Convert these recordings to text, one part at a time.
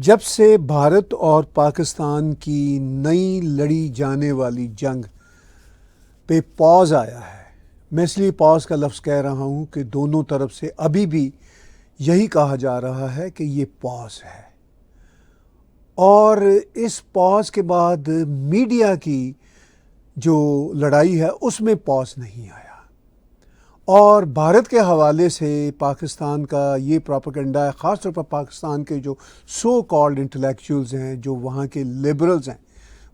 جب سے بھارت اور پاکستان کی نئی لڑی جانے والی جنگ پہ پاز آیا ہے، میں اس لیے پاز کا لفظ کہہ رہا ہوں کہ دونوں طرف سے ابھی بھی یہی کہا جا رہا ہے کہ یہ پاز ہے، اور اس پاز کے بعد میڈیا کی جو لڑائی ہے اس میں پاز نہیں آیا، اور بھارت کے حوالے سے پاکستان کا یہ پروپیگنڈا ہے، خاص طور پر پاکستان کے جو سو کالڈ انٹلیکچوئلز ہیں، جو وہاں کے لبرلز ہیں،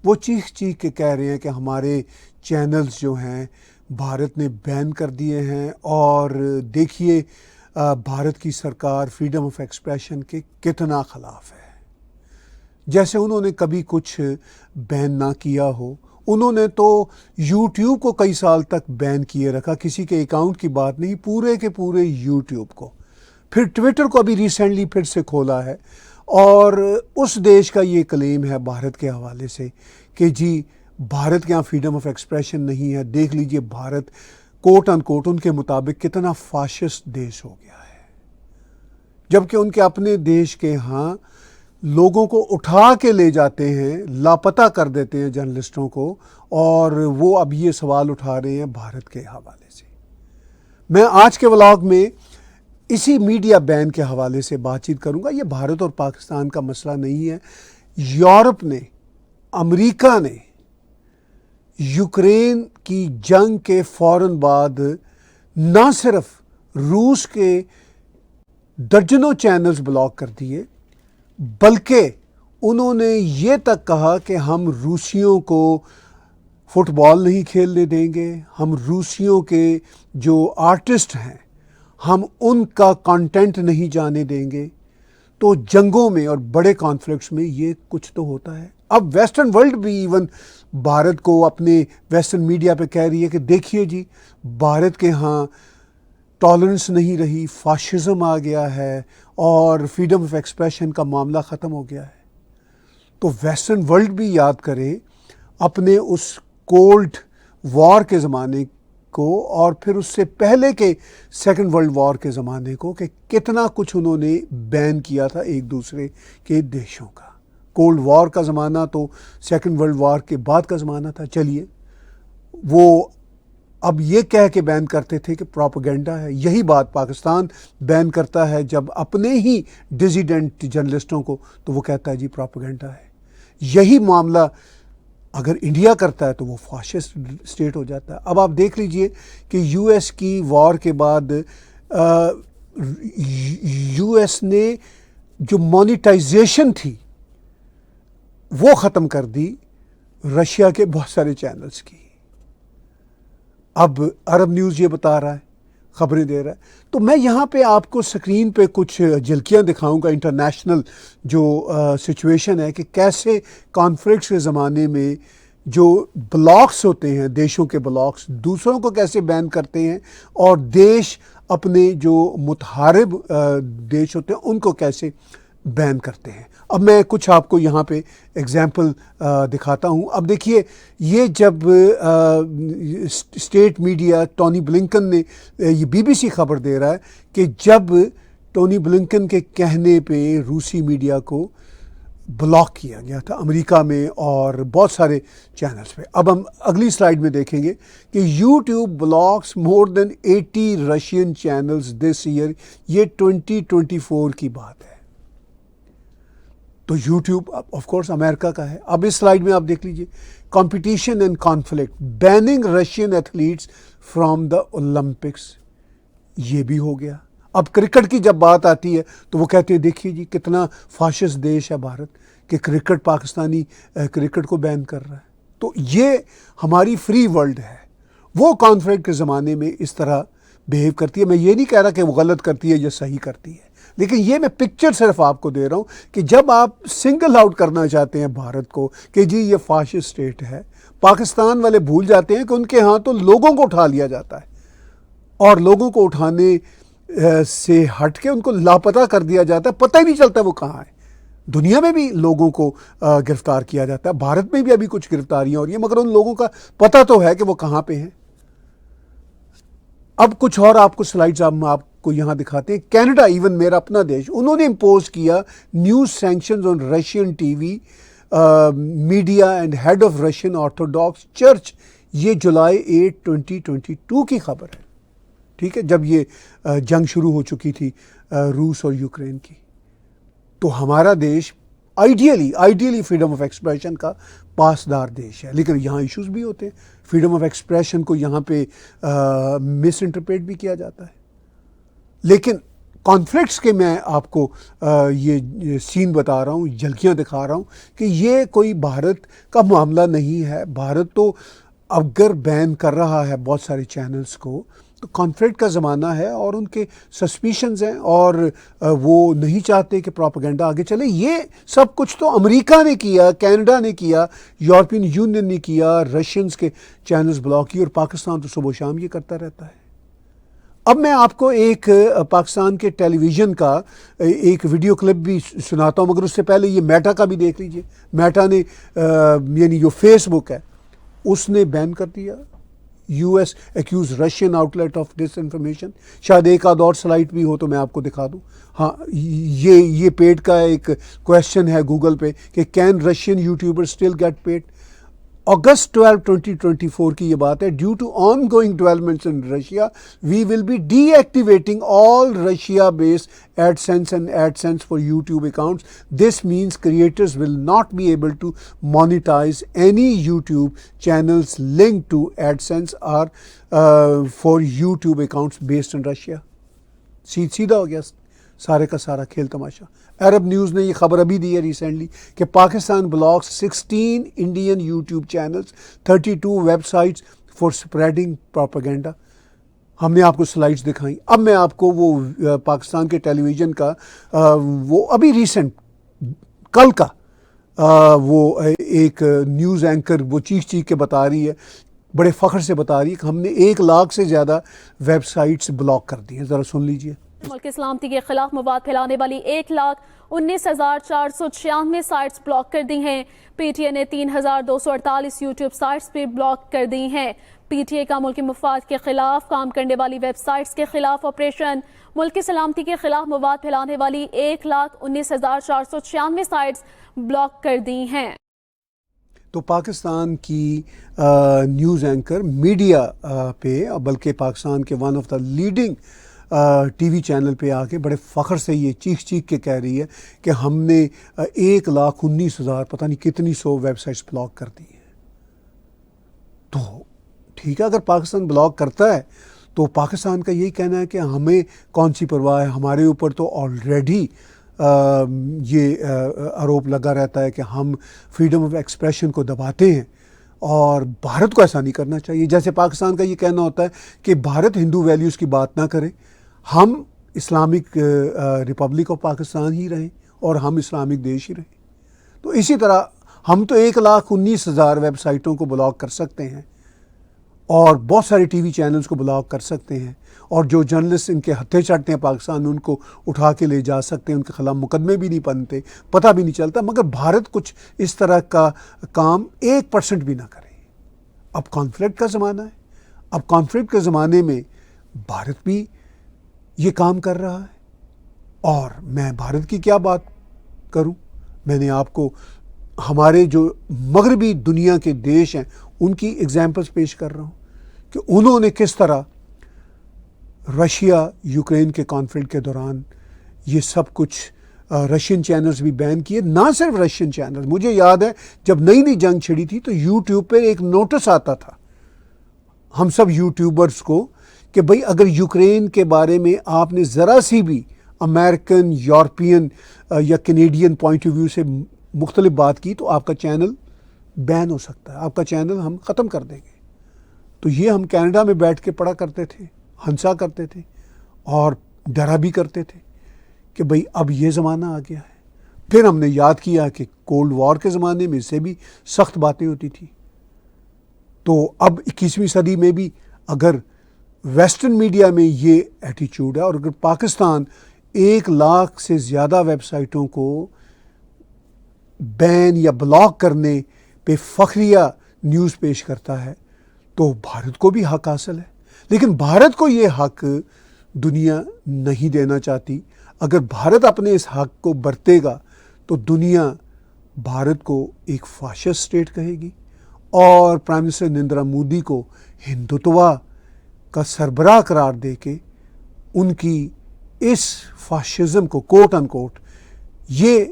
وہ چیخ چیخ کے کہہ رہے ہیں کہ ہمارے چینلز جو ہیں بھارت نے بین کر دیے ہیں، اور دیکھیے بھارت کی سرکار فریڈم آف ایکسپریشن کے کتنا خلاف ہے، جیسے انہوں نے کبھی کچھ بین نہ کیا ہو۔ انہوں نے تو یوٹیوب کو کئی سال تک بین کیے رکھا، کسی کے اکاؤنٹ کی بات نہیں، پورے کے پورے یوٹیوب کو۔ پھر ٹویٹر کو ابھی ریسنٹلی پھر سے کھولا ہے، اور اس دیش کا یہ کلیم ہے بھارت کے حوالے سے کہ جی بھارت کے یہاں فریڈم آف ایکسپریشن نہیں ہے۔ دیکھ لیجئے بھارت کوٹ ان کوٹ ان کے مطابق کتنا فاشسٹ دیش ہو گیا ہے، جبکہ ان کے اپنے دیش کے ہاں لوگوں کو اٹھا کے لے جاتے ہیں، لاپتہ کر دیتے ہیں جرنلسٹوں کو، اور وہ اب یہ سوال اٹھا رہے ہیں بھارت کے حوالے سے۔ میں آج کے ولاگ میں اسی میڈیا بین کے حوالے سے بات چیت کروں گا۔ یہ بھارت اور پاکستان کا مسئلہ نہیں ہے۔ یورپ نے، امریکہ نے یوکرین کی جنگ کے فوراً بعد نہ صرف روس کے درجنوں چینلز بلاک کر دیے، بلکہ انہوں نے یہ تک کہا کہ ہم روسیوں کو فٹ بال نہیں کھیلنے دیں گے، ہم روسیوں کے جو آرٹسٹ ہیں ہم ان کا کنٹینٹ نہیں جانے دیں گے۔ تو جنگوں میں اور بڑے کانفلکٹس میں یہ کچھ تو ہوتا ہے۔ اب ویسٹرن ورلڈ بھی ایون بھارت کو اپنے ویسٹرن میڈیا پہ کہہ رہی ہے کہ دیکھیے جی بھارت کے ہاں ٹالرنس نہیں رہی، فاشزم آ گیا ہے، اور فریڈم آف ایکسپریشن کا معاملہ ختم ہو گیا ہے۔ تو ویسٹرن ورلڈ بھی یاد کرے اپنے اس کولڈ وار کے زمانے کو، اور پھر اس سے پہلے کے سیکنڈ ورلڈ وار کے زمانے کو، کہ کتنا کچھ انہوں نے بین کیا تھا ایک دوسرے کے دیشوں کا۔ کولڈ وار کا زمانہ تو سیکنڈ ورلڈ وار کے بعد کا زمانہ تھا۔ چلیے وہ اب یہ کہہ کے بین کرتے تھے کہ پروپیگنڈا ہے۔ یہی بات پاکستان بین کرتا ہے جب اپنے ہی ڈیزیڈنٹ جرنلسٹوں کو، تو وہ کہتا ہے جی پروپیگنڈا ہے۔ یہی معاملہ اگر انڈیا کرتا ہے تو وہ فاشسٹ اسٹیٹ ہو جاتا ہے۔ اب آپ دیکھ لیجئے کہ یو ایس کی وار کے بعد یو ایس نے جو مانیٹائزیشن تھی وہ ختم کر دی رشیا کے بہت سارے چینلز کی۔ اب عرب نیوز یہ بتا رہا ہے، خبریں دے رہا ہے۔ تو میں یہاں پہ آپ کو سکرین پہ کچھ جھلکیاں دکھاؤں گا انٹرنیشنل جو سچویشن ہے، کہ کیسے کانفلکٹس کے زمانے میں جو بلاکس ہوتے ہیں، دیشوں کے بلاکس دوسروں کو کیسے بین کرتے ہیں، اور دیش اپنے جو متحارب دیش ہوتے ہیں ان کو کیسے بین کرتے ہیں۔ اب میں کچھ آپ کو یہاں پہ اگزامپل دکھاتا ہوں۔ اب دیکھیے یہ جب اسٹیٹ میڈیا ٹونی بلنکن نے، یہ بی بی سی خبر دے رہا ہے کہ جب ٹونی بلنکن کے کہنے پہ روسی میڈیا کو بلاک کیا گیا تھا امریکہ میں اور بہت سارے چینلز پہ۔ اب ہم اگلی سلائیڈ میں دیکھیں گے کہ YouTube blocks more than 80 Russian channels this year. یہ 2024 کی بات ہے۔ تو یوٹیوب آف کورس امریکہ کا ہے۔ اب اس سلائیڈ میں آپ دیکھ لیجئے، competition and conflict, banning Russian athletes from the Olympics, یہ بھی ہو گیا۔ اب کرکٹ کی جب بات آتی ہے تو وہ کہتے ہیں دیکھیے جی کتنا فاشسٹ دیش ہے بھارت، کہ کرکٹ پاکستانی کرکٹ کو بین کر رہا ہے۔ تو یہ ہماری فری ورلڈ ہے، وہ کانفلکٹ کے زمانے میں اس طرح بیہیو کرتی ہے۔ میں یہ نہیں کہہ رہا کہ وہ غلط کرتی ہے یا صحیح کرتی ہے، لیکن یہ میں پکچر صرف آپ کو دے رہا ہوں کہ جب آپ سنگل آؤٹ کرنا چاہتے ہیں بھارت کو کہ جی یہ فاشسٹ اسٹیٹ ہے، پاکستان والے بھول جاتے ہیں کہ ان کے ہاں تو لوگوں کو اٹھا لیا جاتا ہے، اور لوگوں کو اٹھانے سے ہٹ کے ان کو لاپتہ کر دیا جاتا ہے، پتہ ہی نہیں چلتا وہ کہاں ہے۔ دنیا میں بھی لوگوں کو گرفتار کیا جاتا ہے، بھارت میں بھی ابھی کچھ گرفتاریاں ہو رہی ہیں، مگر ان لوگوں کا پتہ تو ہے کہ وہ کہاں پہ ہیں۔ اب کچھ اور آپ کو سلائیڈز آپ کو یہاں دکھاتے ہیں. کینیڈا، ایون میرا اپنا دیش، انہوں نے امپوز کیا new sanctions on Russian T V media and head of Russian Orthodox church. یہ جولائی 8 2022 کی خبر ہے. ٹھیک ہے، جب یہ جنگ شروع ہو چکی تھی روس اور یوکرین کی. تو ہمارا دیش آئیڈیلی فریڈم آف ایکسپریشن کا پاسدار دیش ہے، لیکن یہاں ایشوز بھی ہوتے ہیں. فریڈم آف ایکسپریشن کو یہاں پہ مس انٹرپریٹ بھی کیا جاتا ہے. لیکن کانفلکٹس کے میں آپ کو یہ سین بتا رہا ہوں، جھلکیاں دکھا رہا ہوں کہ یہ کوئی بھارت کا معاملہ نہیں ہے. بھارت تو اگر بین کر رہا ہے بہت سارے چینلز کو تو کانفلکٹ کا زمانہ ہے اور ان کے سسپیشنز ہیں اور وہ نہیں چاہتے کہ پروپیگنڈا آگے چلے. یہ سب کچھ تو امریکہ نے کیا، کینیڈا نے کیا، یورپین یونین نے کیا، رشینز کے چینلز بلاک کیے، اور پاکستان تو صبح و شام یہ کرتا رہتا ہے. اب میں آپ کو ایک پاکستان کے ٹیلی ویژن کا ایک ویڈیو کلپ بھی سناتا ہوں، مگر اس سے پہلے یہ میٹا کا بھی دیکھ لیجئے. میٹا نے یعنی جو فیس بک ہے اس نے بین کر دیا. U S accuse Russian outlet of disinformation. شاید ایک آدھ اور سلائڈ بھی ہو تو میں آپ کو دکھا دوں. ہاں، یہ پیڈ کا ایک کویشچن ہے گوگل پہ کہ can Russian YouTuber still get paid. اگست 12 2024 کی یہ بات ہے. Due to on going developments in Russia we will be deactivating all Russia based AdSense and AdSense for YouTube accounts. This means creators will not be able to monetize any YouTube channels linked to AdSense or for YouTube accounts based in Russia. سیدھا ہو گیا سارے کا سارا کھیل تماشا. عرب news نے یہ خبر ابھی دی ہے ریسنٹلی کہ Pakistan blocks 16 Indian YouTube channels, 32 web sites for spreading propaganda. ہم نے آپ کو سلائڈس دکھائیں. اب میں آپ کو وہ پاکستان کے ٹیلی ویژن کا وہ ابھی ریسنٹ کل کا وہ ایک نیوز اینکر وہ چیخ کے بتا رہی ہے، بڑے فخر سے بتا رہی ہے کہ ہم نے 1 لاکھ سے زیادہ ویب سائٹس بلاک کر دی ہیں. ذرا سن لیجئے. ملک سلامتی کے خلاف مواد پھیلانے والی 1,19,496 سائٹس بلاک کر دی ہیں. پی ٹی اے نے 3,248 یوٹیوب سائٹس بھی بلاک کر دی ہیں. پی ٹی اے کا ملکی مفاد کے خلاف کام کرنے والی ویب سائٹس کے خلاف آپریشن. ملک سلامتی کے خلاف مواد پھیلانے والی 1,19,496 سائٹس بلاک کر دی ہیں. تو پاکستان کی نیوز اینکر میڈیا پہ، بلکہ پاکستان کے one of the leading T V channel پہ آ کے بڑے فخر سے یہ چیخ کے کہہ رہی ہے کہ ہم نے 1,19,000 پتہ نہیں کتنی 100 ویب سائٹس بلاک کر دی ہیں. تو ٹھیک ہے، اگر پاکستان بلاک کرتا ہے تو پاکستان کا یہی کہنا ہے کہ ہمیں کون سی پرواہ ہے. ہمارے اوپر تو آلریڈی یہ آروپ لگا رہتا ہے کہ ہم فریڈم آف ایکسپریشن کو دباتے ہیں، اور بھارت کو ایسا نہیں کرنا چاہیے. جیسے پاکستان کا یہ کہنا ہوتا ہے کہ بھارت ہندو ویلیوز کی بات نہ کرے، ہم اسلامک ریپبلک آف پاکستان ہی رہیں اور ہم اسلامک دیش ہی رہیں. تو اسی طرح ہم تو 1,19,000 ویب سائٹوں کو بلاک کر سکتے ہیں اور بہت سارے ٹی وی چینلز کو بلاک کر سکتے ہیں، اور جو جرنلسٹ ان کے ہتھے چڑھتے ہیں پاکستان میں ان کو اٹھا کے لے جا سکتے ہیں، ان کے خلاف مقدمے بھی نہیں بنتے، پتہ بھی نہیں چلتا. مگر بھارت کچھ اس طرح کا کام 1% بھی نہ کرے. اب کانفلکٹ کا زمانہ ہے. اب کانفلکٹ کے زمانے میں بھارت بھی یہ کام کر رہا ہے، اور میں بھارت کی کیا بات کروں. میں نے آپ کو ہمارے جو مغربی دنیا کے دیش ہیں ان کی ایگزامپلس پیش کر رہا ہوں کہ انہوں نے کس طرح رشیا یوکرین کے کانفلکٹ کے دوران یہ سب کچھ رشین چینلز بھی بین کیے. نہ صرف رشین چینلز، مجھے یاد ہے جب نئی جنگ چھڑی تھی تو یوٹیوب پہ ایک نوٹس آتا تھا ہم سب یوٹیوبرز کو کہ بھئی اگر یوکرین کے بارے میں آپ نے ذرا سی بھی امریکن، یورپین یا کینیڈین پوائنٹ آف ویو سے مختلف بات کی تو آپ کا چینل بین ہو سکتا ہے، آپ کا چینل ہم ختم کر دیں گے. تو یہ ہم کینیڈا میں بیٹھ کے پڑھا کرتے تھے، ہنسا کرتے تھے اور ڈرا بھی کرتے تھے کہ بھئی اب یہ زمانہ آ گیا ہے. پھر ہم نے یاد کیا کہ کولڈ وار کے زمانے میں اس سے بھی سخت باتیں ہوتی تھیں. تو اب 21ویں صدی میں بھی اگر ویسٹرن میڈیا میں یہ ایٹیچیوڈ ہے، اور اگر پاکستان 1 لاکھ سے زیادہ ویب سائٹوں کو بین یا بلاک کرنے پہ فخریہ نیوز پیش کرتا ہے، تو بھارت کو بھی حق حاصل ہے. لیکن بھارت کو یہ حق دنیا نہیں دینا چاہتی. اگر بھارت اپنے اس حق کو برتے گا تو دنیا بھارت کو ایک فاشسٹ اسٹیٹ کہے گی اور پرائم منسٹر نریندر مودی کو ہندوتوا کا سربراہ قرار دے کے ان کی اس فاشزم کو کوٹ ان کوٹ یہ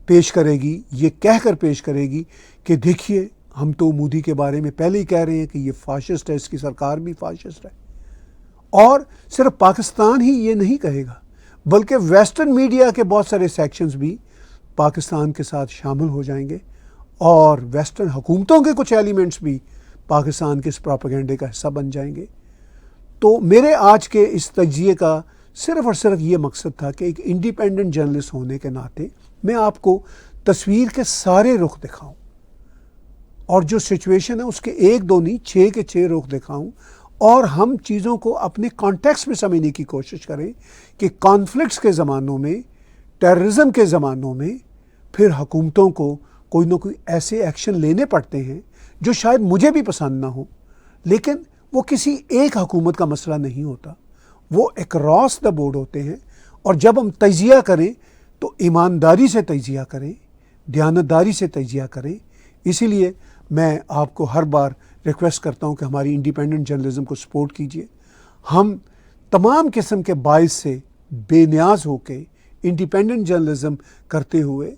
پیش کرے گی، یہ کہہ کر پیش کرے گی کہ دیکھیے ہم تو مودی کے بارے میں پہلے ہی کہہ رہے ہیں کہ یہ فاشسٹ ہے، اس کی سرکار بھی فاشسٹ ہے. اور صرف پاکستان ہی یہ نہیں کہے گا بلکہ ویسٹرن میڈیا کے بہت سارے سیکشنز بھی پاکستان کے ساتھ شامل ہو جائیں گے اور ویسٹرن حکومتوں کے کچھ ایلیمنٹس بھی پاکستان کے اس پروپیگنڈے کا حصہ بن جائیں گے. تو میرے آج کے اس تجزیے کا صرف اور صرف یہ مقصد تھا کہ ایک انڈیپینڈنٹ جرنلسٹ ہونے کے ناطے میں آپ کو تصویر کے سارے رخ دکھاؤں اور جو سچویشن ہے اس کے ایک دو نہیں 6 کے 6 رخ دکھاؤں اور ہم چیزوں کو اپنے کانٹیکسٹ میں سمجھنے کی کوشش کریں کہ کانفلکٹس کے زمانوں میں، ٹیررزم کے زمانوں میں پھر حکومتوں کو کوئی نہ کوئی ایسے ایکشن لینے پڑتے ہیں جو شاید مجھے بھی پسند نہ ہو، لیکن وہ کسی ایک حکومت کا مسئلہ نہیں ہوتا، وہ اکراس دا بورڈ ہوتے ہیں. اور جب ہم تجزیہ کریں تو ایمانداری سے تجزیہ کریں، دیانتداری سے تجزیہ کریں. اسی لیے میں آپ کو ہر بار ریکویسٹ کرتا ہوں کہ ہماری انڈیپینڈنٹ جرنلزم کو سپورٹ کیجیے. ہم تمام قسم کے باعث سے بے نیاز ہو کے انڈیپینڈنٹ جرنلزم کرتے ہوئے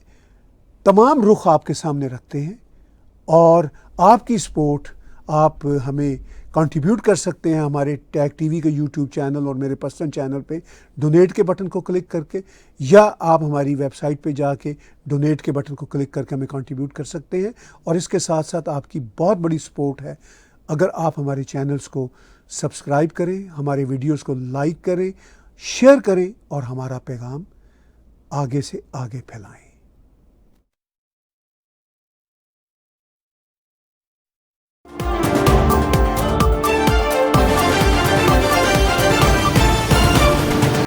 تمام رخ آپ کے سامنے رکھتے ہیں اور آپ کی سپورٹ آپ ہمیں کنٹریبیوٹ کر سکتے ہیں ہمارے ٹیگ ٹی وی کے یوٹیوب چینل اور میرے پرسنل چینل پہ ڈونیٹ کے بٹن کو کلک کر کے، یا آپ ہماری ویب سائٹ پہ جا کے ڈونیٹ کے بٹن کو کلک کر کے ہمیں کنٹریبیوٹ کر سکتے ہیں. اور اس کے ساتھ ساتھ آپ کی بہت بڑی سپورٹ ہے اگر آپ ہمارے چینلز کو سبسکرائب کریں، ہمارے ویڈیوز کو لائک کریں، شیئر کریں اور ہمارا پیغام آگے سے آگے پھیلائیں.